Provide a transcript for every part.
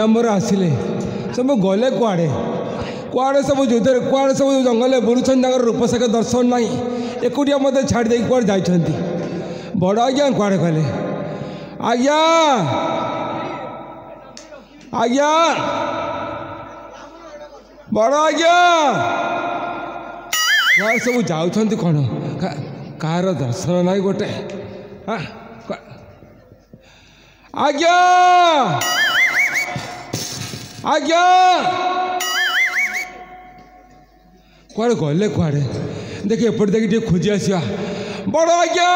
आमर आसिले सब गले कुआड़े कुआड़े सब युद्ध कुआड़े सब जंगल बुलून रूपसाक दर्शन ना एकुटिया मत छाड़ दे कुआड़े जाइछंती बड़ आज्ञा कुआड़े गले आज्ञा आज्ञा बड़ आज्ञा कुआड़े सब जाउछंती कौन कार दर्शन ना गोटे आज्ञा आज्ञा कुआड़े गले कुआड़े देखिए एपटे देखिए खोजी आसिया बड़ आज्ञा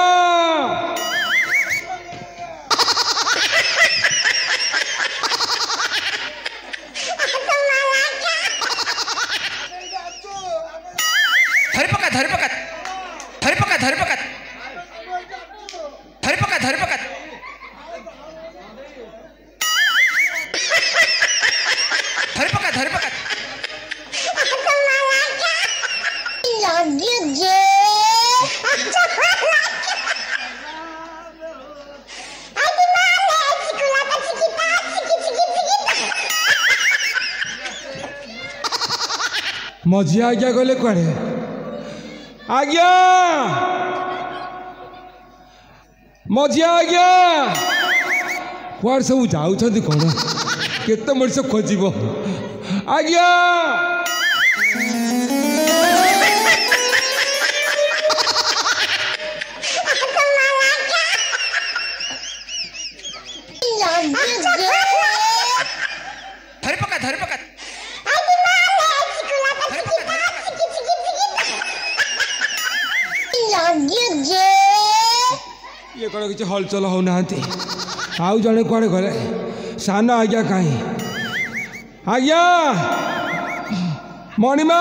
मझी आज्ञा गले कुआड़े आज्ञा मझी आज्ञा कुआड़े सब जाउछंती कौन केते मनुष्य खोजिब आज्ञा ये कौन किसी हलचल होना आउ जड़े कुआड़े गले सान आज्ञा कहीं आज्ञा मणिमा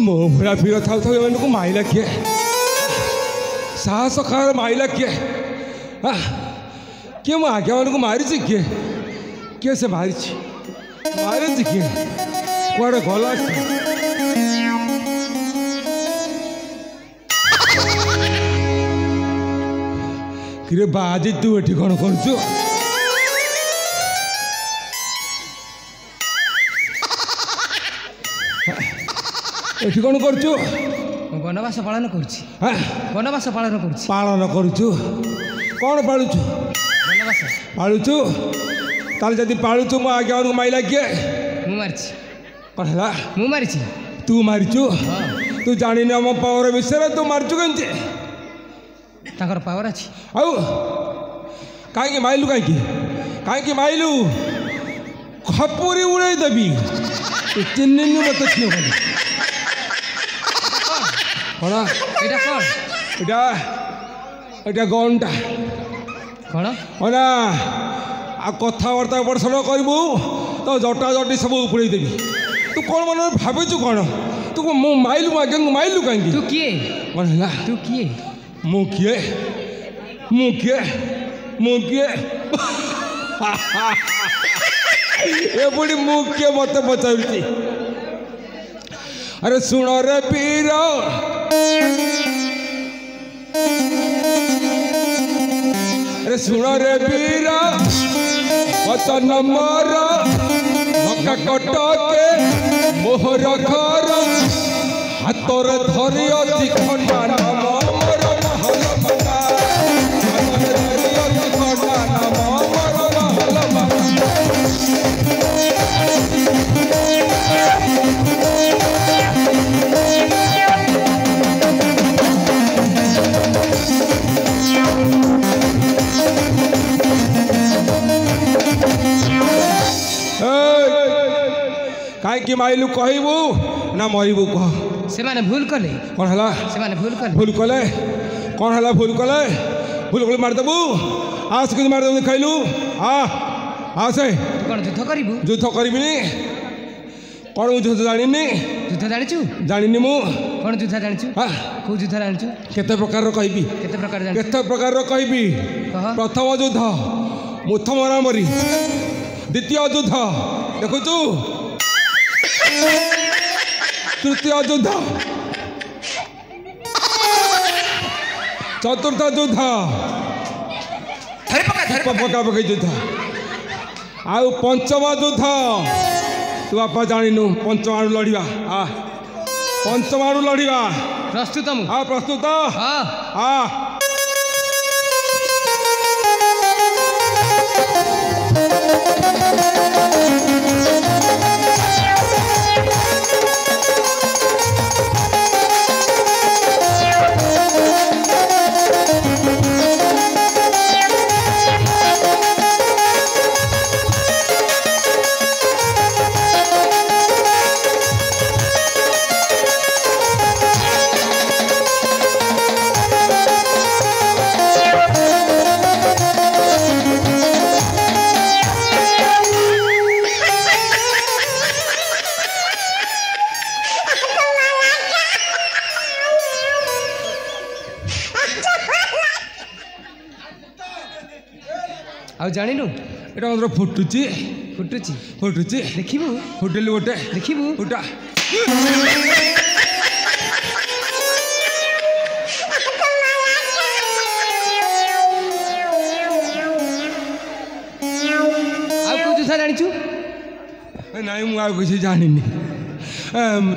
मोहरा फिर था को माइला किए साहस खार माइला किए किए मो आज्ञा मान को मारी किए किए से मारी मारी किए कुआड़े गला कि बाजी तू एटी कौन कर एठी कौन कर वनवास पालन वनवास पालन पालन करुचु कौन पालुचु वनवास पालुचु ताल जदि पालुचु मो आज्ञा को माइला किए मु मारिछि कौन है मु मारिछि तू मारिचु तू जानी ना मो पावर विषय तू मारचु केंते ताकर पावर अछि आउ काहे माइलु काहे माइलु खपुरी उड़ाई देबी तीन दिन मत छियो कौन एटा कौन एटा एटा गंटा कौन ना आ कथबार्ता बर्षण करू तो जटा जटी सब उपड़े देवी तू कौन मन भावुचु कौन तू मो माइलू आगे माइलू कहीं तू किए कौन है तू किए मु किए ए बुढ़ी मु किए मत पचारुची अरे सुनो रे पीर अरे सुनो रे पीर वचन मोर लका कटके मोहर घर हाथर धरी अच्छी खंडा नाम मोर महल मना हाथर धरी अच्छी खंडा नाम मोर महल मना कहीं माइलू कहबू ना मरबू कह से माने भूल कले कौन है से माने भूल कले भूल कले कौन है भूल कले मारदेबू आस कि मारदेबू खैलू आसे कौन युद्ध करिबू युद्ध करबिनी कौन युद्ध जानी युद्ध जानिचु जानी मु कौन युद्ध जानिचु को युद्ध जानिचु केते प्रकार कहबी केते प्रकार कहबी प्रथम युद्ध मुथ मरामरी द्वितीय युद्ध देखुचु तृतीय युद्ध चतुर्थ युद्ध पका पकई युद्ध आउ पंचम युद्ध तू बापा जानिनु पंचम आड़ू लड़िया पंचम आड़ू लड़िया प्रस्तुत प्रस्तुत आउ जानिनु एटा मतलब फुटुची फुटुची फुटुची देखिबू फुटेलु गोटे देखिबू फुटा आउ को जुथा जानिचु नाई मु आ किसी जानिनी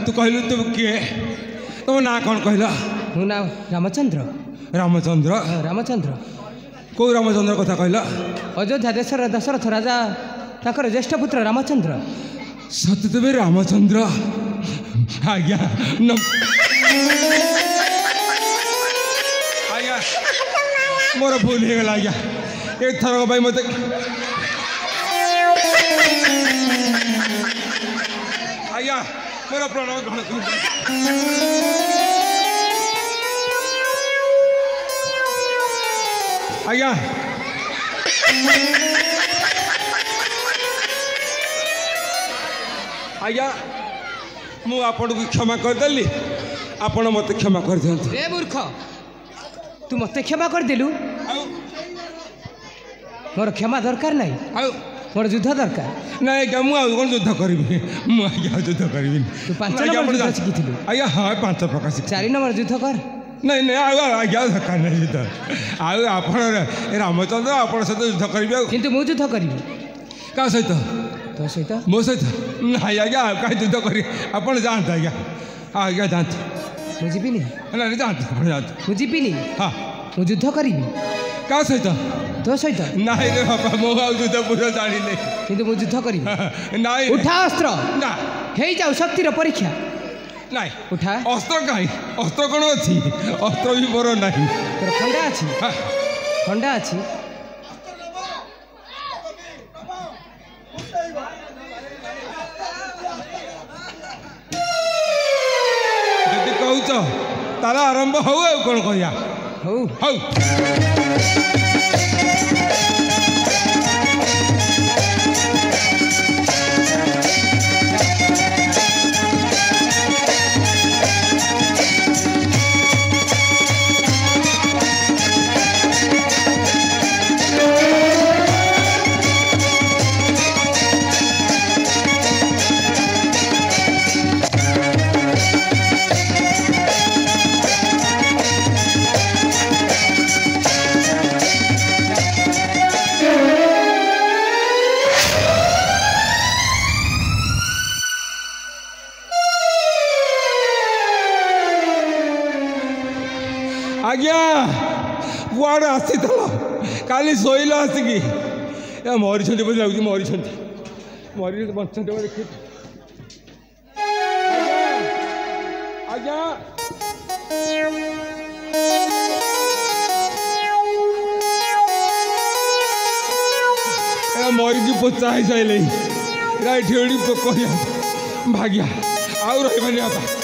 तू कहलु तू किए तुम ना कौन कहला मो ना रामचंद्र रामचंद्र रामचंद्र कौ रामचंद्र कथा कहला अयोध्या देशर दशरथ राजा ताकर ज्येष्ठ पुत्र रामचंद्र सत्यदेव रामचंद्र आज्ञा आज्ञा मोर भूल हो गला आज्ञा एक थर भाई मत आज्ञा मोर प्रणव ग्रहण आज्ञा आज्ञा मु आपन को क्षमा करदेली आपण मत क्षमा कर दियंतु रे मूर्ख तू मत क्षमा कर देलु मोर क्षमा दरकार नहीं मोर युद्ध दरकार ना आज्ञा मु कौन युद्ध करी मु आज्ञा युद्ध करी तू 5 नंबर युद्ध शिखिथिलु आज्ञा हाँ 5 प्रकार 4 नंबर युद्ध कर नहीं नहीं आज्ञा दरकार नहीं युद्ध आपण रामचंद्र आपण सहित युद्ध करी किंतु मु युद्ध करी क्या सहित तो सहित मो सहित ना आज्ञा कहीं युद्ध करी आप जाते आज्ञा आज्ञा जाते मुझे ना जाते आप जाते मुझे हाँ मु युद्ध करी क्या सहित तो सहित ना रे बापा मो युद्ध पूरा जानी किंतु मु युद्ध करी ना उठा अस्त्र ना हे जाऊ शक्तिर परीक्षा ना उठा अस्त्र कहीं अस्त्र कौन अच्छी अस्त्र भी मोर ना तोर खंडा अच्छी खंडा अच्छी जदि कहूच ताला आरंभ हो कौन कह हौ हौ आड़े आसी काली शोल आसिकी मरी बोली लगुच मरी बंचते देखिए आज्ञा मरिकी पोचा ही सारे पोक भाग्या आउ रही बापा